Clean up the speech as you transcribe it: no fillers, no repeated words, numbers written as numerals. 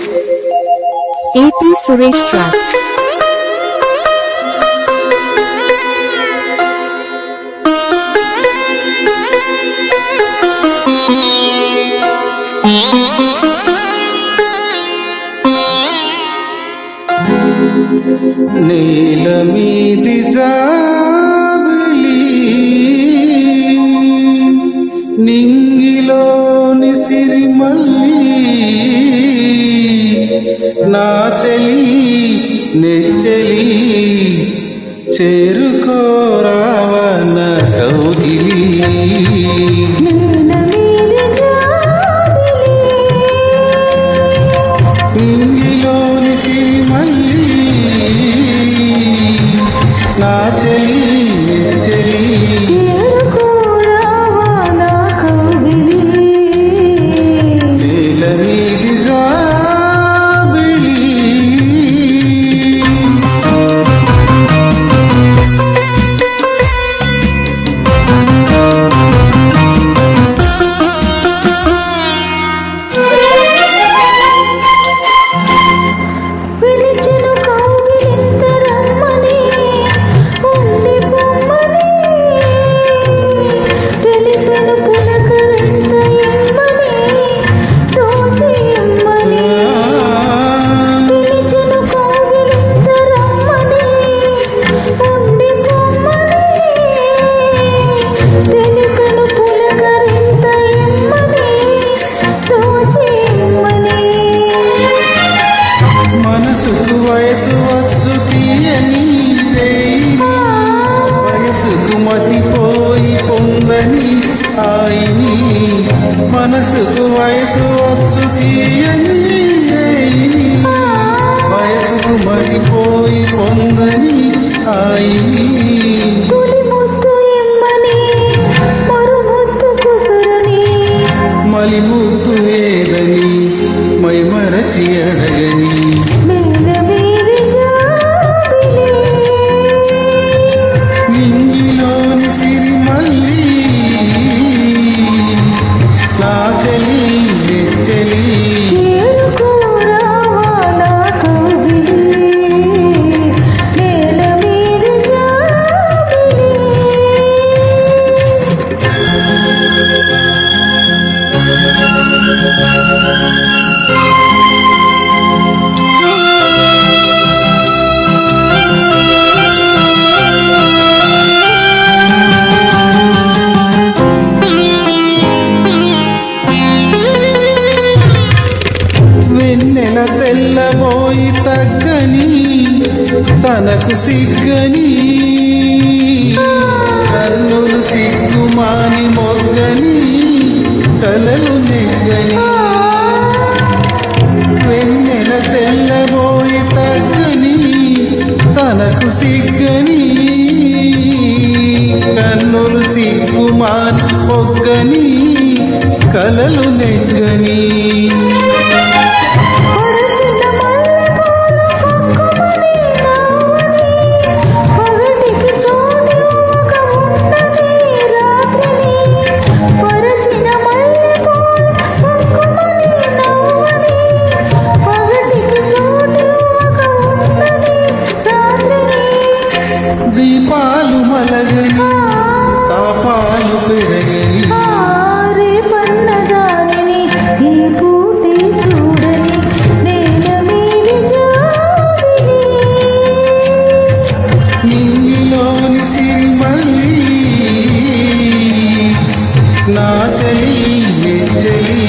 AP Suresh Trust. నేల మీది జాబిలి నింగిలోని సిరిమల్లి నా చెలి నెచ్చలి చేరుకోరావన కౌగిలి నింగిలోని సిరిమల్లి నా చెలి నెచ్చలి నేల మీది జాబిలి మనసుకు వయసు వచ్చు తీయని వయసుకు మతిపోయి పొందని ఆయిని మనసుకు వయసు వచ్చు తీయని వయసుకు మతిపోయి పొందని ఆయిని మలి ముద్దు ఏదని మై మరచి అడగని నింగిలోని సిరిమల్లి నా చెలి నెచ్చలి వెన్నెల తెల్లబోయి తగ్గని తనకు సిగ్గని కన్నులు సిగ్గుమాని మొగ్గని కలలు నెగ్గని వెన్నెల తెల్లబోయి తగ్గని తనకు సిగ్గని కన్నులు సిగ్గుమాని మొగ్గని కలలు నెగ్గని దీపాలు మలగని తాపాలు పెరగని నింగిలోని సిరిమల్లి నా చెలి నెచ్చలి